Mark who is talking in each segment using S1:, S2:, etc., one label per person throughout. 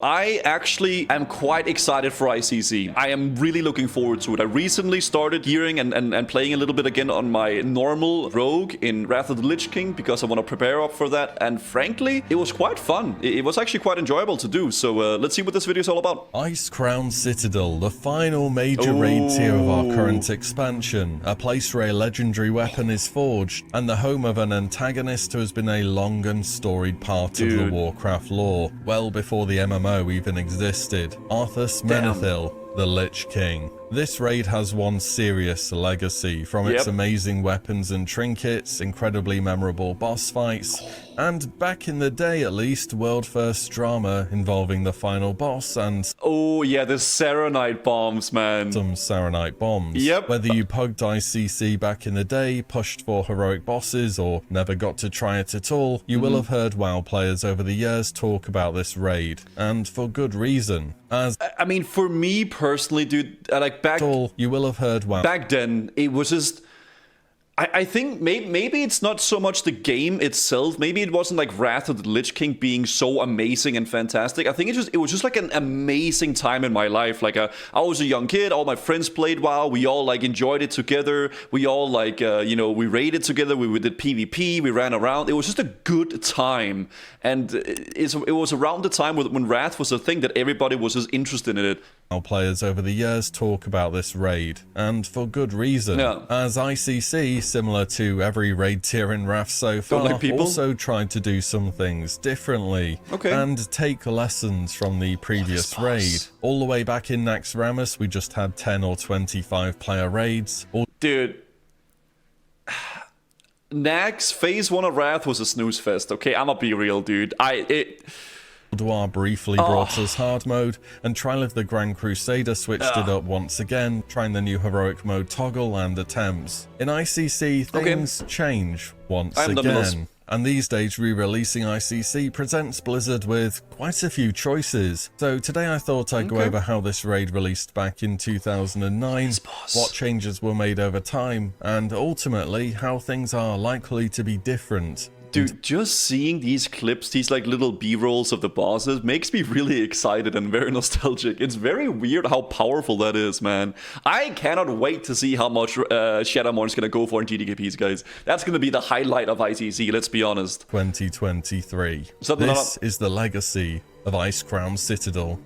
S1: I actually am quite excited for ICC. I am really looking forward to it. I recently started gearing and playing a little bit again on my normal rogue in Wrath of the Lich King because I want to prepare up for that. And frankly, it was quite fun. It was actually quite enjoyable to do. So let's see what this video is all about.
S2: Icecrown Citadel, the final major raid tier of our current expansion. A place where a legendary weapon is forged and the home of an antagonist who has been a long and storied part of the Warcraft lore, well before the MMO even existed. Arthas Menethil, the Lich King. This raid has one serious legacy, from its amazing weapons and trinkets, incredibly memorable boss fights, and back in the day at least, world first drama involving the final boss and
S1: oh yeah, the saronite bombs, man.
S2: Some saronite bombs. Whether you pugged ICC back in the day, pushed for heroic bosses, or never got to try it at all, you will have heard WoW players over the years talk about this raid, and for good reason. As
S1: I mean, for me personally, dude, like back
S2: you will have heard WoW.
S1: Back then, it was just I think maybe it's not so much the game itself. Maybe it wasn't like Wrath of the Lich King being so amazing and fantastic. I think it was just like an amazing time in my life. Like I was a young kid. All my friends played WoW. We all like enjoyed it together. We all like we raided together. We did PvP. We ran around. It was just a good time. And it was around the time when Wrath was a thing that everybody was just interested in it.
S2: Our players over the years talk about this raid, and for good reason, as ICC, similar to every raid tier in Wrath so far, also tried to do some things differently, and take lessons from the previous raid. All the way back in Naxxramas, we just had 10 or 25 player raids.
S1: Dude, Nax Phase 1 of Wrath was a snooze fest, okay? I'ma be real, dude.
S2: Ulduar briefly brought us hard mode, and Trial of the Grand Crusader switched it up once again, trying the new heroic mode toggle and attempts. In ICC, things change once again, and these days re-releasing ICC presents Blizzard with quite a few choices. So today I thought I'd go over how this raid released back in 2009, what changes were made over time, and ultimately how things are likely to be different.
S1: Dude, just seeing these clips, these like little B-rolls of the bosses, makes me really excited and very nostalgic. It's very weird how powerful that is, man. I cannot wait to see how much Shadowmourn's gonna go for in GDKPs, guys. That's gonna be the highlight of ICC, let's be honest.
S2: 2023. This is the legacy of Icecrown Citadel.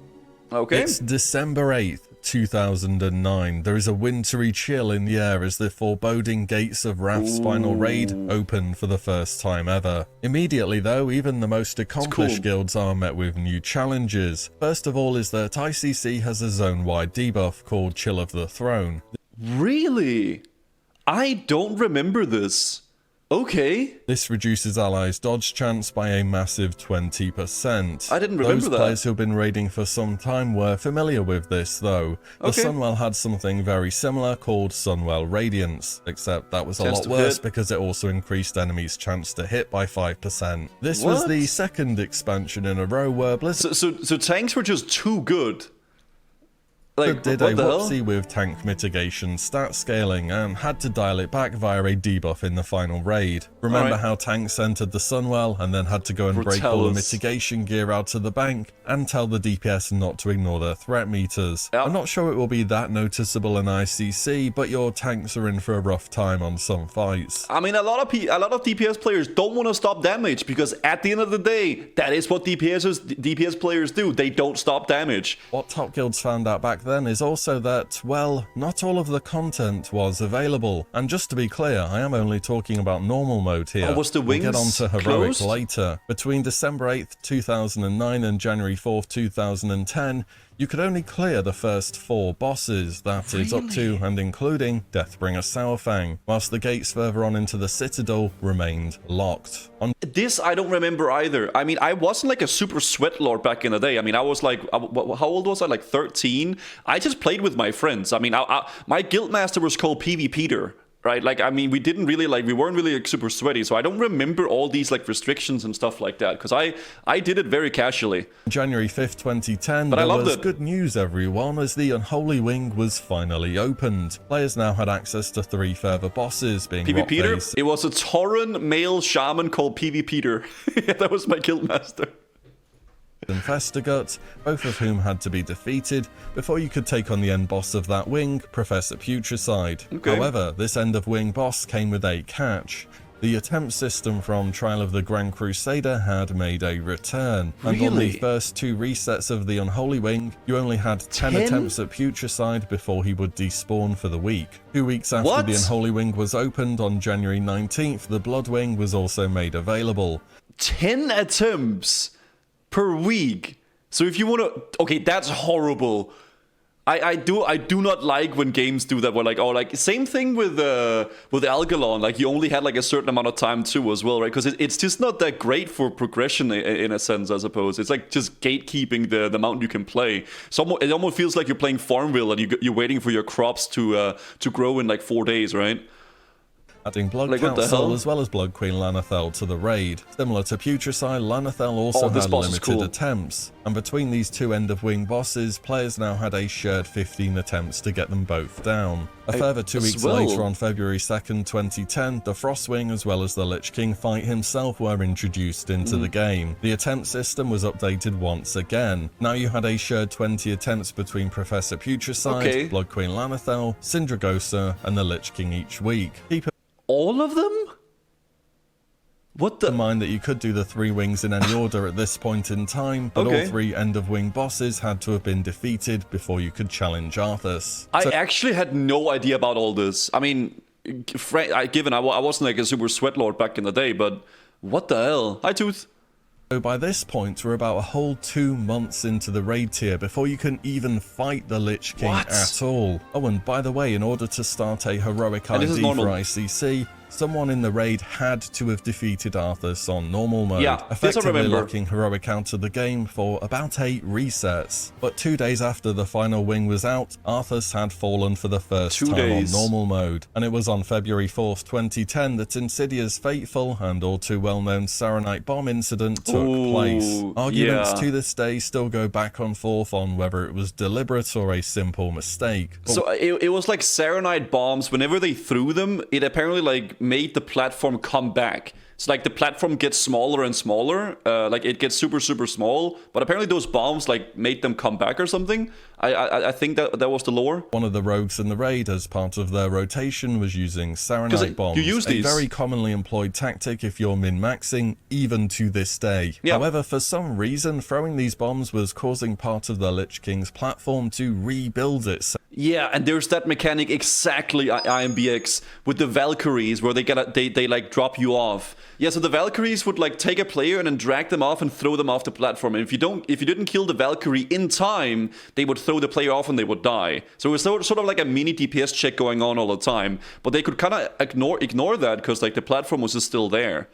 S2: It's December 8th. 2009. There is a wintry chill in the air as the foreboding gates of Wrath's final raid open for the first time ever. Immediately though, even the most accomplished guilds are met with new challenges. First of all is that ICC has a zone-wide debuff called Chill of the Throne.
S1: Really? I don't remember this. Okay.
S2: This reduces allies' dodge chance by a massive 20%.
S1: I didn't remember that.
S2: Those players who've been raiding for some time were familiar with this though. The Sunwell had something very similar called Sunwell Radiance, except that was a lot worse because it also increased enemies' chance to hit by 5%. This was the second expansion in a row where Blizzard...
S1: So tanks were just too good. Like,
S2: did a whoopsie with tank mitigation stat scaling and had to dial it back via a debuff in the final raid. Remember how tanks entered the Sunwell and then had to go and break all the mitigation gear out of the bank and tell the DPS not to ignore their threat meters. I'm not sure it will be that noticeable in ICC, but your tanks are in for a rough time on some fights.
S1: I mean, a lot of DPS players don't want to stop damage because at the end of the day, that is what DPS players do. They don't stop damage.
S2: What top guilds found out back then is also that, well, not all of the content was available. And just to be clear, I am only talking about normal mode here.
S1: Was the wings
S2: we'll get on to heroic later. Between December 8th, 2009 and January 4th, 2010, you could only clear the first 4 bosses, that is up to and including Deathbringer Sourfang, whilst the gates further on into the Citadel remained locked.
S1: This I don't remember either. I mean, I wasn't like a super sweat lord back in the day. I mean, I was like, how old was I? Like 13? I just played with my friends. I mean, my guildmaster was called PV Peter. Right, like, I mean, we weren't really like super sweaty, so I don't remember all these like restrictions and stuff like that, because I did it very casually.
S2: January 5th, 2010, but there was good news, everyone, as the Unholy Wing was finally opened. Players now had access to 3 further bosses, being
S1: PV Peter? It was a Tauren male shaman called PV Peter. That was my guildmaster.
S2: and Festagut, both of whom had to be defeated before you could take on the end boss of that wing, Professor Putricide.
S1: Okay.
S2: However, this end of wing boss came with a catch. The attempt system from Trial of the Grand Crusader had made a return, and on the first 2 resets of the Unholy Wing, you only had 10 attempts at Putricide before he would despawn for the week. 2 weeks after the Unholy Wing was opened on January 19th, the Blood Wing was also made available.
S1: 10 attempts per week. So if you want to... Okay, that's horrible. I do not like when games do that, where like, oh, like same thing with Algalon, like you only had like a certain amount of time too as well, right? Because it's just not that great for progression in a sense, I suppose. It's like just gatekeeping the amount you can play. So it almost feels like you're playing Farmville and you're waiting for your crops to grow in like 4 days, right?
S2: Adding Blood Council as well as Blood Queen Lanathel to the raid. Similar to Putricide, Lanathel also had limited attempts, and between these 2 end-of-wing bosses, players now had a shared 15 attempts to get them both down. A further 2 weeks later, on February 2nd, 2010, the Frostwing as well as the Lich King fight himself were introduced into the game. The attempt system was updated once again. Now you had a shared 20 attempts between Professor Putricide, Blood Queen Lanathel, Sindragosa, and the Lich King each week. Keep
S1: all of them? What the?
S2: in mind that you could do the 3 wings in any order at this point in time, but all 3 end-of-wing bosses had to have been defeated before you could challenge Arthas.
S1: I actually had no idea about all this. I mean, given I wasn't like a super sweatlord back in the day, but what the hell? Hi, Tooth.
S2: So by this point, we're about a whole 2 months into the raid tier before you can even fight the Lich King at all. Oh, and by the way, in order to start a heroic ID for ICC, someone in the raid had to have defeated Arthas on normal mode, effectively locking heroic out of the game for about 8 resets. But 2 days after the final wing was out, Arthas had fallen for the first time on normal mode, and it was on February 4th, 2010 that Insidia's fateful and all too well-known saronite bomb incident took place. Arguments to this day still go back and forth on whether it was deliberate or a simple mistake.
S1: So it was like saronite bombs, whenever they threw them, it apparently like made the platform come back. So like the platform gets smaller and smaller, like it gets super small, but apparently those bombs like made them come back or something. I think that was the lore.
S2: One of the rogues in the raid, as part of their rotation, was using saronite bombs, a very commonly employed tactic if you're min-maxing, even to this day. However, for some reason, throwing these bombs was causing part of the Lich King's platform to rebuild itself.
S1: Yeah, and there's that mechanic exactly IMBX with the Valkyries where they like drop you off. Yeah, so the Valkyries would like take a player and then drag them off and throw them off the platform. And if you didn't kill the Valkyrie in time, they would throw the player off and they would die. So it was sort of like a mini DPS check going on all the time. But they could kind of ignore that because like the platform was just still there.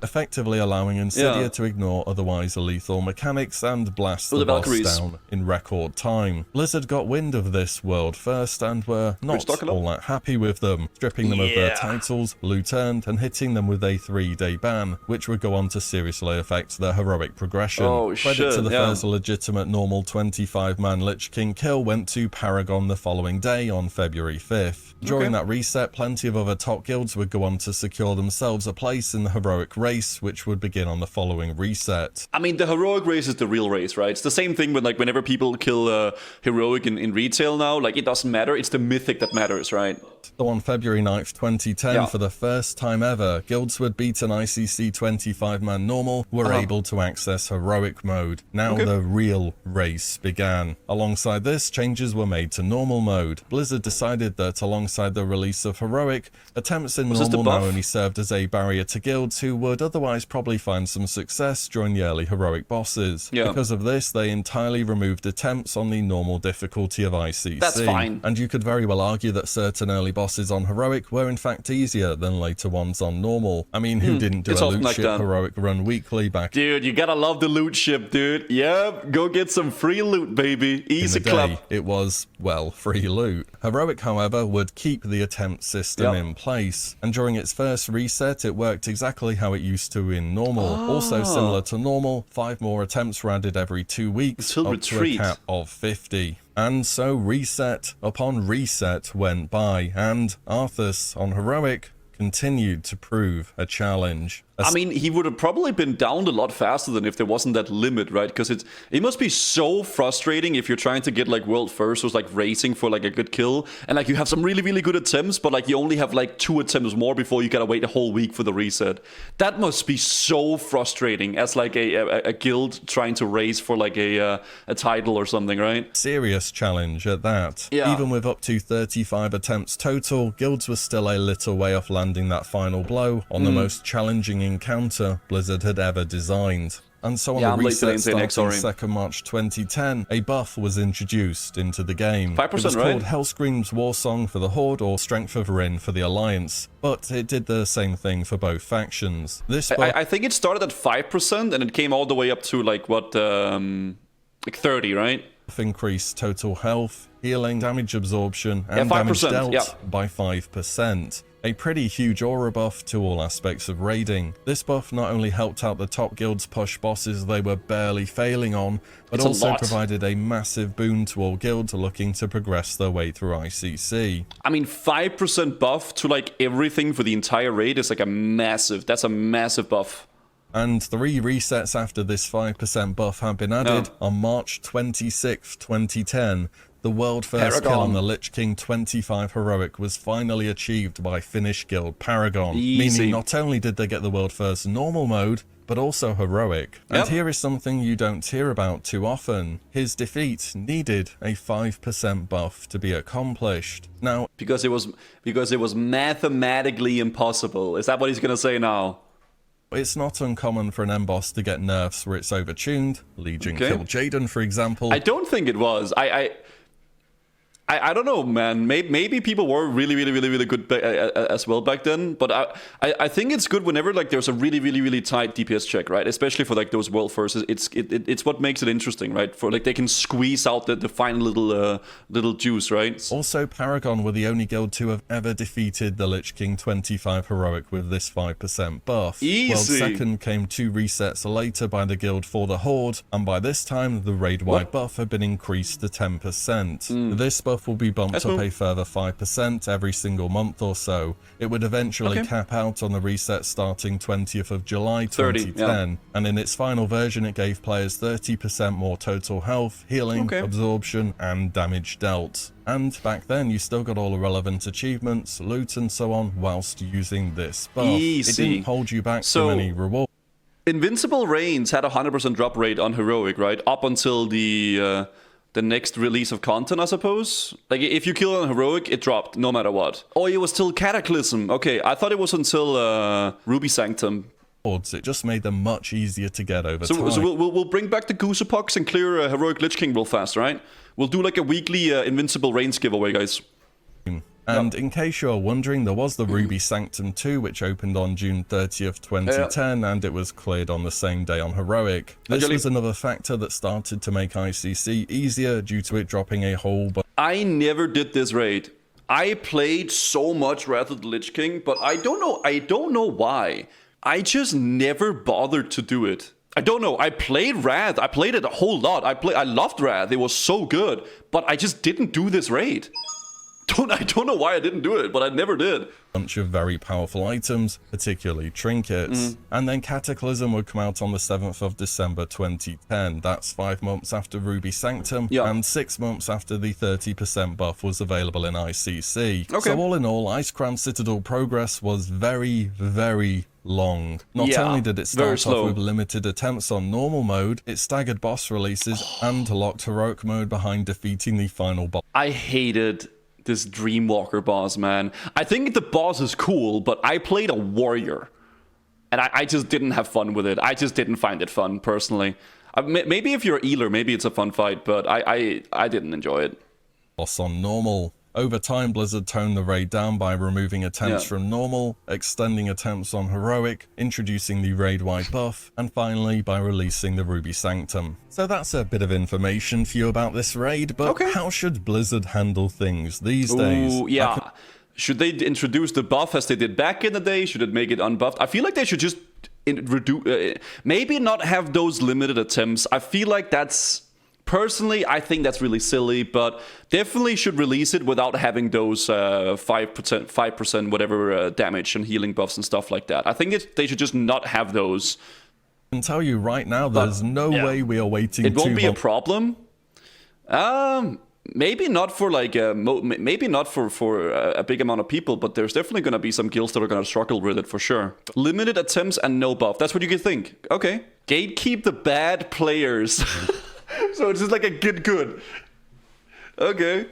S2: Effectively allowing Insidia to ignore otherwise lethal mechanics and blast the boss down in record time. Blizzard got wind of this world first and were not all that happy with them, stripping them of their titles, loot earned, and hitting them with a 3-day ban, which would go on to seriously affect their heroic progression. Credit to the first legitimate normal 25-man Lich King kill went to Paragon the following day on February 5th. During that reset, plenty of other top guilds would go on to secure themselves a place in the heroic race, which would begin on the following reset.
S1: I mean, the heroic race is the real race, right? It's the same thing when like whenever people kill heroic in retail now, like it doesn't matter, it's the mythic that matters, right?
S2: So on February 9th, 2010, for the first time ever, guilds who had beaten ICC 25-man normal were able to access heroic mode. Now the real race began. Alongside this, changes were made to normal mode. Blizzard decided that alongside the release of heroic, attempts in normal now only served as a barrier to guilds who would otherwise probably find some success during the early heroic bosses. Because of this, they entirely removed attempts on the normal difficulty of ICC.
S1: That's fine.
S2: And you could very well argue that certain early bosses on heroic were in fact easier than later ones on normal. I mean, who didn't do a loot ship heroic run weekly back?
S1: Dude, you gotta love the loot ship, dude. Yep, go get some free loot, baby. Easy clap.
S2: It was, well, free loot. Heroic, however, would keep the attempt system in place, and during its first reset, it worked exactly how it used to in normal. Also similar to normal, 5 more attempts were added every 2 weeks, up to a cap of 50. And so reset upon reset went by, and Arthas on heroic continued to prove a challenge.
S1: I mean, he would have probably been downed a lot faster than if there wasn't that limit, right? Because it must be so frustrating if you're trying to get like world first, or like racing for like a good kill, and like you have some really, really good attempts, but like you only have like 2 attempts more before you gotta wait a whole week for the reset. That must be so frustrating as like a guild trying to race for like a title or something, right?
S2: Serious challenge at that.
S1: Yeah.
S2: Even with up to 35 attempts total, guilds were still a little way off landing that final blow on the most challenging encounter Blizzard had ever designed. And so on the reset starting 2nd March 2010, a buff was introduced into the game.
S1: 5%,
S2: it was called Hellscream's Warsong for the Horde or Strength of Rin for the Alliance, but it did the same thing for both factions. This buff,
S1: I think it started at 5% and it came all the way up to like what, like 30, right?
S2: Increased total health, healing, damage absorption, and damage dealt by 5%. A pretty huge aura buff to all aspects of raiding. This buff not only helped out the top guilds push bosses they were barely failing on, but also provided a massive boon to all guilds looking to progress their way through ICC.
S1: I mean, 5% buff to like everything for the entire raid is like that's a massive buff.
S2: And 3 resets after this 5% buff have been added. On March 26, 2010, the world first kill on the Lich King 25 heroic was finally achieved by Finnish guild Paragon. Meaning not only did they get the world first normal mode, but also heroic. And here is something you don't hear about too often. His defeat needed a 5% buff to be accomplished. Now,
S1: because it was mathematically impossible. Is that what he's gonna say now?
S2: It's not uncommon for an M-boss to get nerfs where it's overtuned. Legion killed Jaden, for example.
S1: I don't think it was. I don't know, man. Maybe people were really good as well back then. But I think it's good whenever like there's a really tight DPS check, right? Especially for like those world firsts. It's what makes it interesting, right? For like they can squeeze out the final little juice, right?
S2: Also, Paragon were the only guild to have ever defeated the Lich King 25 heroic with this 5% buff.
S1: Easy.
S2: World second came 2 resets later by the guild for the Horde, and by this time the raid-wide buff had been increased to 10%. This buff will be bumped up a further 5% every single month or so. It would eventually cap out on the reset starting 20th of July 2010, and in its final version it gave players 30% more total health, healing, absorption, and damage dealt. And back then you still got all the relevant achievements, loot and so on whilst using this buff. It didn't hold you back from any rewards.
S1: Invincible Reigns had a 100% drop rate on heroic, right? Up until the next release of content, I suppose. Like, if you kill on heroic, it dropped no matter what. Oh, it was till Cataclysm. Okay, I thought it was until Ruby Sanctum.
S2: It just made them much easier to get over time.
S1: So we'll bring back the Guzu pucks and clear heroic Lich King real fast, right? We'll do like a weekly Invincible Reigns giveaway, guys.
S2: And in case you're wondering, there was the Ruby Sanctum 2, which opened on June 30th, 2010, and it was cleared on the same day on Heroic. This was another factor that started to make ICC easier due to it dropping a whole bunch.
S1: I never did this raid. I played so much Wrath of the Lich King, but I don't know why. I just never bothered to do it. I don't know. I played Wrath. I played it a whole lot. I loved Wrath. It was so good, but I just didn't do this raid. I don't know why I didn't do it, but I never did.
S2: Bunch of very powerful items, particularly trinkets. And then Cataclysm would come out on the 7th of December 2010. That's 5 months after Ruby Sanctum, and 6 months after the 30% buff was available in ICC. So all in all, Icecrown Citadel progress was very, very long. Not only did it start off with limited attempts on normal mode, it staggered boss releases and locked heroic mode behind defeating the final boss.
S1: I hated this Dreamwalker boss, man. I think the boss is cool, but I played a warrior, and I just didn't have fun with it. I just didn't find it fun, personally. Maybe if you're a healer, maybe it's a fun fight, but I didn't enjoy it.
S2: Boss on normal. Over time, Blizzard toned the raid down by removing attempts from normal, extending attempts on heroic, introducing the raid-wide buff, and finally by releasing the Ruby Sanctum. So that's a bit of information for you about this raid, but how should Blizzard handle things these days?
S1: Should they introduce the buff as they did back in the day? Should it make it unbuffed? I feel like they should just maybe not have those limited attempts. I feel like that's Personally, I think that's really silly, but definitely should release it without having those 5% whatever damage and healing buffs and stuff like that. I think they should just not have those.
S2: I can tell you right now, there's no way we are waiting.
S1: It won't be a problem. Maybe not for like maybe not for a big amount of people, but there's definitely going to be some guilds that are going to struggle with it for sure. Limited attempts and no buff. That's what you could think. Okay. Gatekeep the bad players. So it's just like a good. Okay.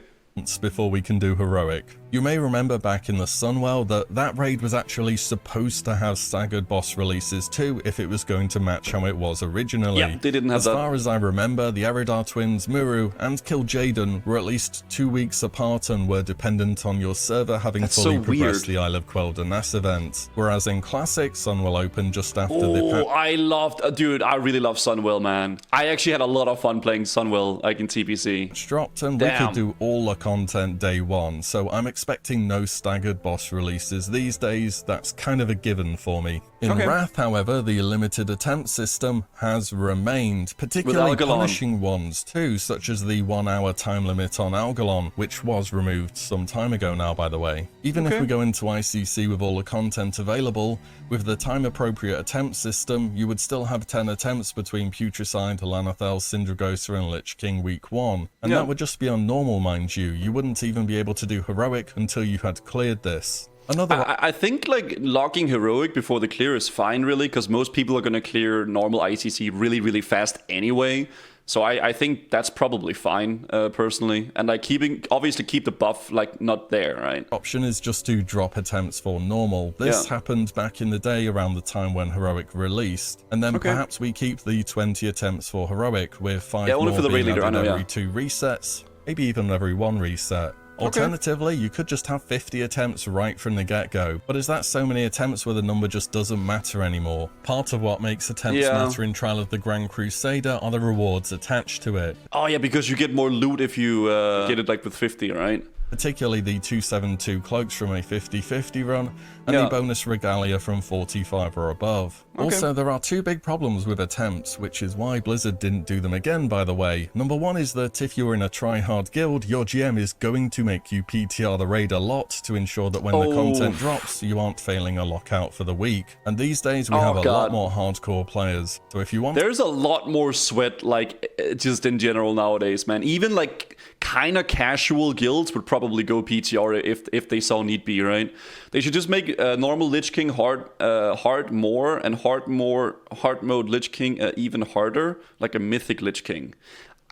S2: Before we can do heroic. You may remember back in the Sunwell that raid was actually supposed to have staggered boss releases too if it was going to match how it was originally.
S1: Yeah, they didn't have that.
S2: As far as I remember, the Eridar twins, Muru and Kil'jaeden were at least 2 weeks apart and were dependent on your server having fully progressed the Isle of Quel'Danas event. Whereas in Classic, Sunwell opened just after the patch.
S1: Dude, I really love Sunwell, man. I actually had a lot of fun playing Sunwell like in TBC.
S2: Dropped and we could do all the content day one, so I'm expecting no staggered boss releases these days. That's kind of a given for me. In Wrath, however, the limited attempt system has remained, particularly punishing ones too, such as the 1 hour time limit on Algalon, which was removed some time ago now, by the way. Even if we go into ICC with all the content available, with the time appropriate attempt system, you would still have 10 attempts between Putricide, Lanathel, Syndragosa and Lich King week 1. And that would just be on normal, mind you. You wouldn't even be able to do heroic until you had cleared this.
S1: I think like logging heroic before the clear is fine, really, because most people are going to clear normal ICC really fast anyway. So I think that's probably fine, personally. And like obviously keep the buff like not there, right?
S2: Option is just to drop attempts for normal. This happened back in the day around the time when heroic released, and then perhaps we keep the 20 attempts for heroic with 5
S1: only
S2: more
S1: for the raid
S2: being
S1: leader,
S2: added every 2 resets, maybe even every 1 reset. Alternatively, you could just have 50 attempts right from the get-go, but is that so many attempts where the number just doesn't matter anymore? Part of what makes attempts matter in Trial of the Grand Crusader are the rewards attached to it.
S1: Oh yeah, because you get more loot if you get it like with 50, right?
S2: Particularly the 272 cloaks from a 50-50 run, and the bonus regalia from 45 or above. Also, there are 2 big problems with attempts, which is why Blizzard didn't do them again, by the way. Number 1 is that if you're in a try-hard guild, your GM is going to make you PTR the raid a lot to ensure that when the content drops, you aren't failing a lockout for the week. And these days, we have a lot more hardcore players, so if you want...
S1: There's a lot more sweat, like, just in general nowadays, man. Even, like, kind of casual guilds would probably go PTR if they saw need be, right? They should just make normal Lich King hard more, and hard mode Lich King even harder, like a mythic Lich King.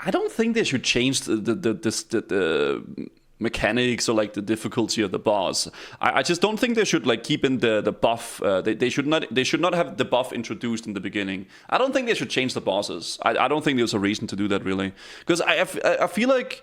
S1: I don't think they should change the mechanics or like the difficulty of the boss. I just don't think they should like keep in the buff. They should not have the buff introduced in the beginning. I don't think they should change the bosses. I don't think there's a reason to do that, really, because I feel like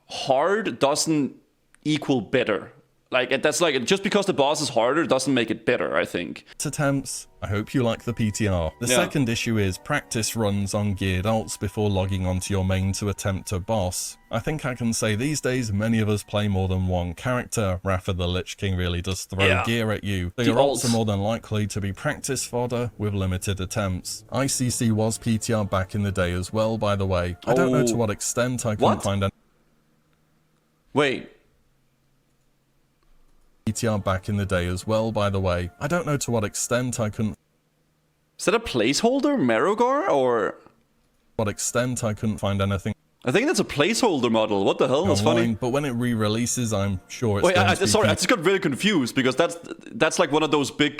S1: hard doesn't equal better. Like, that's like, just because the boss is harder doesn't make it better, I think.
S2: Attempts. I hope you like the PTR. The second issue is practice runs on geared alts before logging onto your main to attempt a boss. I think I can say these days many of us play more than one character. Wrath of the Lich King really does throw gear at you. So your alts are more than likely to be practice fodder with limited attempts. ICC was PTR back in the day as well, by the way. I don't know to what extent I couldn't find any...
S1: Wait.
S2: PTR back in the day as well, by the way. I don't know to what extent I couldn't...
S1: Is that a placeholder, Marrogar, or...
S2: What extent I couldn't find anything...
S1: I think that's a placeholder model. What the hell? That's funny.
S2: But when it re-releases, I'm sure it's
S1: sorry, I just got very confused, because that's like one of those big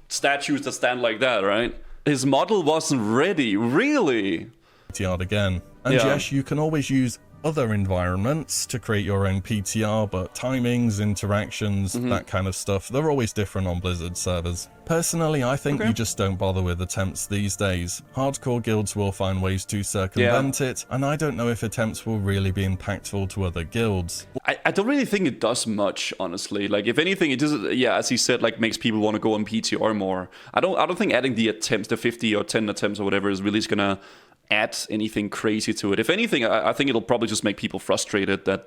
S1: statues that stand like that, right? His model wasn't ready, really?
S2: PTR'd again. And yes, you can always use other environments to create your own PTR, but timings, interactions, that kind of stuff, they're always different on Blizzard servers. Personally, I think you just don't bother with attempts these days. Hardcore guilds will find ways to circumvent it, and I don't know if attempts will really be impactful to other guilds.
S1: I don't really think it does much, honestly. Like, if anything, it does, as he said, like, makes people want to go on PTR more. I don't think adding the attempts, the 50 or 10 attempts or whatever, is really gonna add anything crazy to it. If anything, I think it'll probably just make people frustrated that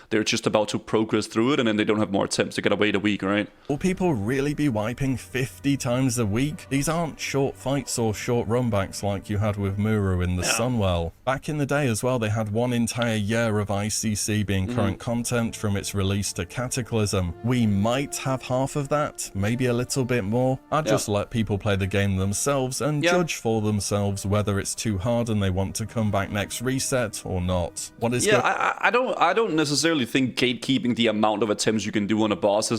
S1: they're just about to progress through it and then they don't have more attempts. They gotta wait a week, right?
S2: Will people really be wiping 50 times a week? These aren't short fights or short runbacks like you had with Muru in the Sunwell. Back in the day as well, they had one entire year of ICC being current content from its release to Cataclysm. We might have half of that, maybe a little bit more. I'd just let people play the game themselves and judge for themselves whether it's too hard and they want to come back next reset or not. What is
S1: I don't necessarily think gatekeeping the amount of attempts you can do on a boss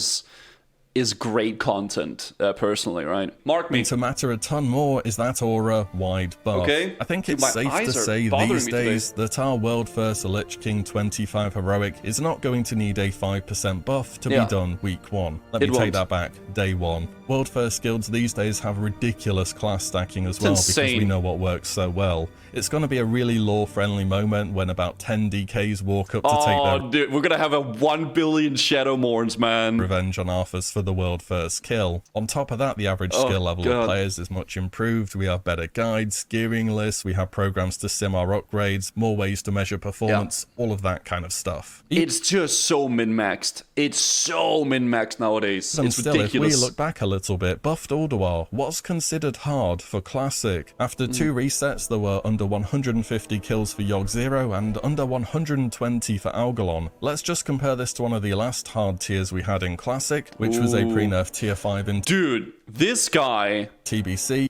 S1: is great content, personally, right? Mark me.
S2: To matter a ton more is that aura wide buff.
S1: Okay.
S2: I think it's safe to say these days that our world first Lich King 25 heroic is not going to need a 5% buff to be done week 1. Let me take that back, day 1. World first guilds these days have ridiculous class stacking as well because we know what works so well. It's going to be a really lore-friendly moment when about 10 DKs walk up to take their...
S1: dude, we're going to have a 1 billion Shadowmourns, man.
S2: ...revenge on Arthas for the world first kill. On top of that, the average skill level of players is much improved. We have better guides, gearing lists, we have programs to sim our upgrades, more ways to measure performance, all of that kind of stuff.
S1: It's just so min-maxed. It's so min-maxed nowadays.
S2: And
S1: it's
S2: still,
S1: ridiculous.
S2: if we look back a little bit, buffed Ulduar was considered hard for Classic. After 2 resets, there were under 150 kills for Yogg 0 and under 120 for Algalon. Let's just compare this to one of the last hard tiers we had in Classic, which was a pre-nerf tier 5 in...
S1: Dude, this guy...
S2: TBC.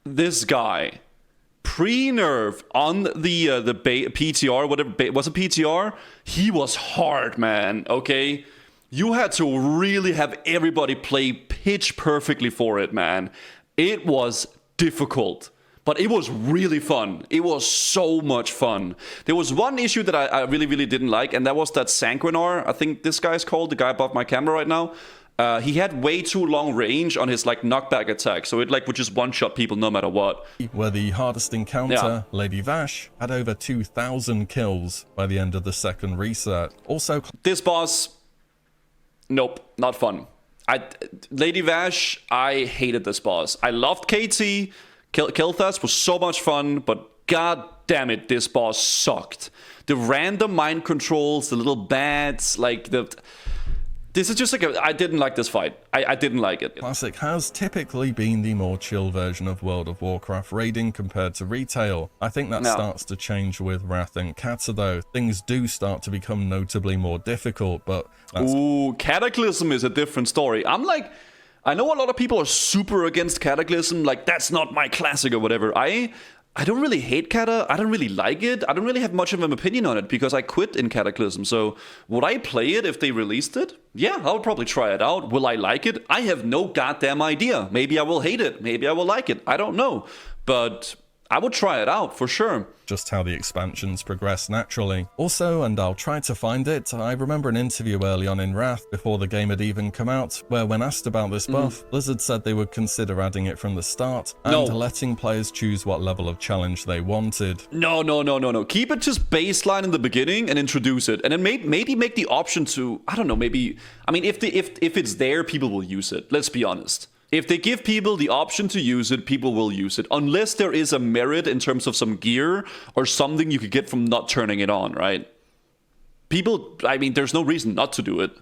S1: This guy... Pre-nerf on the PTR, whatever, was it PTR? He was hard, man, okay? You had to really have everybody play pitch perfectly for it, man. It was difficult. But it was really fun. It was so much fun. There was one issue that I really, really didn't like, and that was that Sanguinar, I think this guy's called, the guy above my camera right now. He had way too long range on his knockback attack, so it would just one-shot people no matter what.
S2: Where the hardest encounter, Lady Vash, had over 2,000 kills by the end of the second reset. Also,
S1: this boss, nope, not fun. Lady Vash, I hated this boss. I loved KT. Kilthas was so much fun, but god damn it, this boss sucked. The random mind controls, the little bats, this is just I didn't like this fight. I didn't like it.
S2: Classic has typically been the more chill version of World of Warcraft raiding compared to retail. I think that starts to change with Wrath and Kata though. Things do start to become notably more difficult, but that's...
S1: Ooh, Cataclysm is a different story. I know a lot of people are super against Cataclysm, that's not my classic or whatever. I don't really hate Kata, I don't really like it, I don't really have much of an opinion on it because I quit in Cataclysm, so would I play it if they released it? Yeah, I would probably try it out. Will I like it? I have no goddamn idea. Maybe I will hate it, maybe I will like it, I don't know. But I would try it out for sure.
S2: Just how the expansions progress naturally. Also, and I'll try to find it, I remember an interview early on in Wrath before the game had even come out, where when asked about this buff, Blizzard said they would consider adding it from the start and letting players choose what level of challenge they wanted.
S1: No. Keep it just baseline in the beginning and introduce it, and then maybe make the option to, I don't know, maybe, if it's there, people will use it. Let's be honest. If they give people the option to use it, people will use it. Unless there is a merit in terms of some gear or something you could get from not turning it on, right? People, there's no reason not to do it.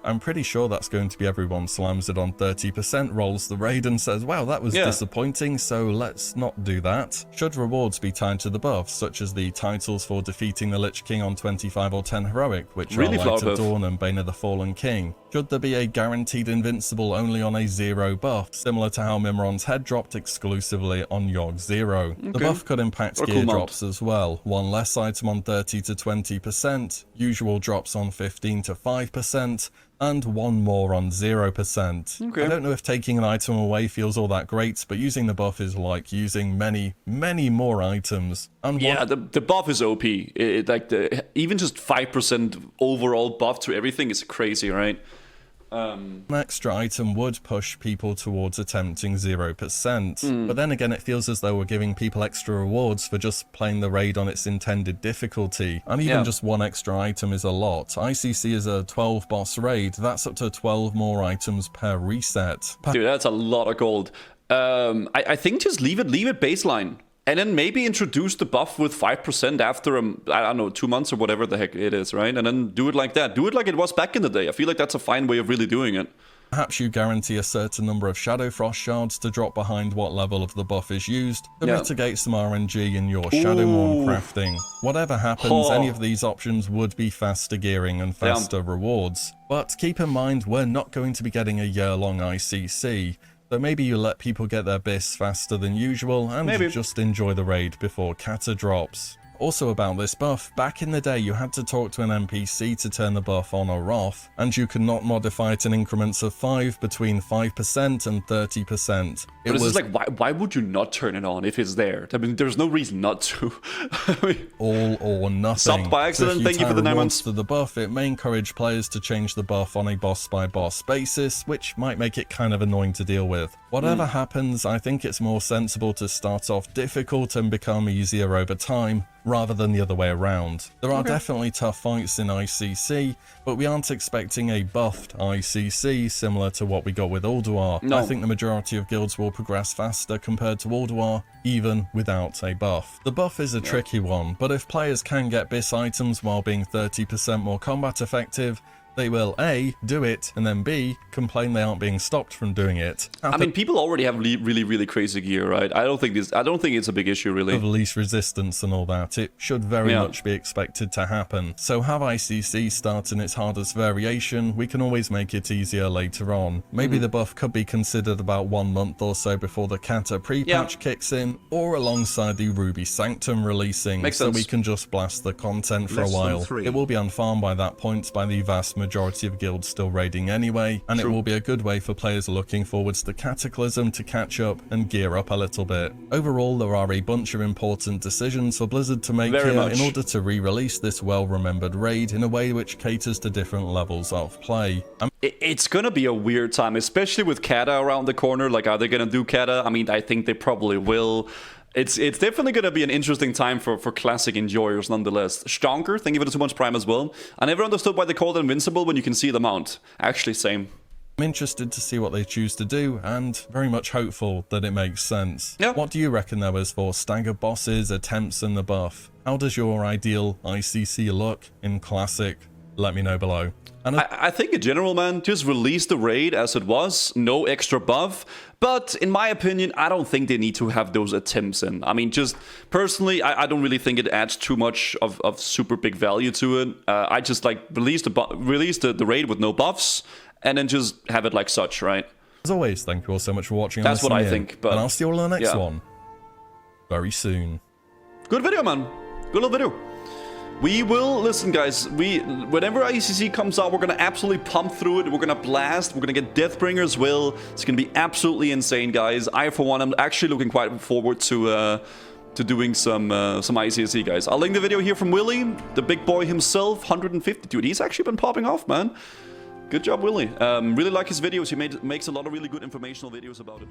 S2: I'm pretty sure that's going to be everyone slams it on 30%, rolls the raid and says, wow, that was disappointing, so let's not do that. Should rewards be tied to the buffs, such as the titles for defeating the Lich King on 25 or 10 heroic, which are Light of Dawn and Bane of the Fallen King? Should there be a guaranteed invincible only on a 0 buff, similar to how Mimron's head dropped exclusively on Yogg 0? Okay. The buff could impact gear drops as well. One less item on 30 to 20%, usual drops on 15 to 5%, and one more on 0%. Okay. I don't know if taking an item away feels all that great, but using the buff is like using many, many more items. And
S1: the buff is OP. Even just 5% overall buff to everything is crazy, right?
S2: An extra item would push people towards attempting 0%, but then again it feels as though we're giving people extra rewards for just playing the raid on its intended difficulty, and even just one extra item is a lot. ICC is a 12 boss raid, that's up to 12 more items per reset.
S1: Dude, that's a lot of gold. I think just leave it baseline. And then maybe introduce the buff with 5% after, I don't know, 2 months or whatever the heck it is, right? And then do it like that. Do it like it was back in the day. I feel like that's a fine way of really doing it.
S2: Perhaps you guarantee a certain number of Shadow Frost shards to drop behind what level of the buff is used to mitigate some RNG in your Shadowmourne crafting. Whatever happens, any of these options would be faster gearing and faster rewards. But keep in mind, we're not going to be getting a year-long ICC. So maybe you let people get their bis faster than usual and just enjoy the raid before Kata drops. Also about this buff, back in the day you had to talk to an NPC to turn the buff on or off, and you could not modify it in increments of 5 between 5% and 30%.
S1: But it's like, why would you not turn it on if it's there? I mean, there's no reason not to. I mean,
S2: all or nothing.
S1: Subbed by accident, thank you for the 9 months.
S2: To the buff, it may encourage players to change the buff on a boss-by-boss basis, which might make it kind of annoying to deal with. Whatever happens, I think it's more sensible to start off difficult and become easier over time, rather than the other way around. There are definitely tough fights in ICC, but we aren't expecting a buffed ICC similar to what we got with Ulduar. I think the majority of guilds will progress faster compared to Ulduar, even without a buff. The buff is a tricky one, but if players can get bis items while being 30% more combat effective, they will A, do it, and then B, complain they aren't being stopped from doing it.
S1: I mean, people already have really crazy gear, right? I don't think it's a big issue, really.
S2: Of least resistance and all that, it should very much be expected to happen. So have ICC start in its hardest variation, we can always make it easier later on. Maybe the buff could be considered about 1 month or so before the Kata pre-patch kicks in, or alongside the Ruby Sanctum releasing, we can just blast the content for a while. It will be unfarmed by that point by the vast majority of guilds still raiding anyway, and it will be a good way for players looking forwards to Cataclysm to catch up and gear up a little bit. Overall, there are a bunch of important decisions for Blizzard to make here in order to re-release this well-remembered raid in a way which caters to different levels of play.
S1: It's gonna be a weird time, especially with Kata around the corner. Like, are they gonna do Kata? I mean, I think they probably will. It's definitely going to be an interesting time for classic enjoyers nonetheless. Stonker, thank you for the 2 months Prime as well. I never understood why they called it invincible when you can see the mount. Actually, same.
S2: I'm interested to see what they choose to do, and very much hopeful that it makes sense. What do you reckon there is for staggered bosses, attempts, and the buff? How does your ideal ICC look in Classic? Let me know below. And
S1: I think in general, man, just release the raid as it was, no extra buff. But in my opinion, I don't think they need to have those attempts in. I mean, just personally, I don't really think it adds too much of super big value to it. I just like release the raid with no buffs, and then just have it like such, right?
S2: As always, thank you all so much for watching.
S1: That's what I think. But
S2: and I'll see you all in the next one very soon.
S1: Good video, man. Good little video. We will, listen guys, whenever ICC comes out, we're gonna absolutely pump through it, we're gonna blast, we're gonna get Deathbringer's Will, it's gonna be absolutely insane, guys. I, for one, am actually looking quite forward to doing some ICC, guys. I'll link the video here from Willy, the big boy himself, 150, dude, he's actually been popping off, man. Good job, Willy. Really like his videos, he makes a lot of really good informational videos about it.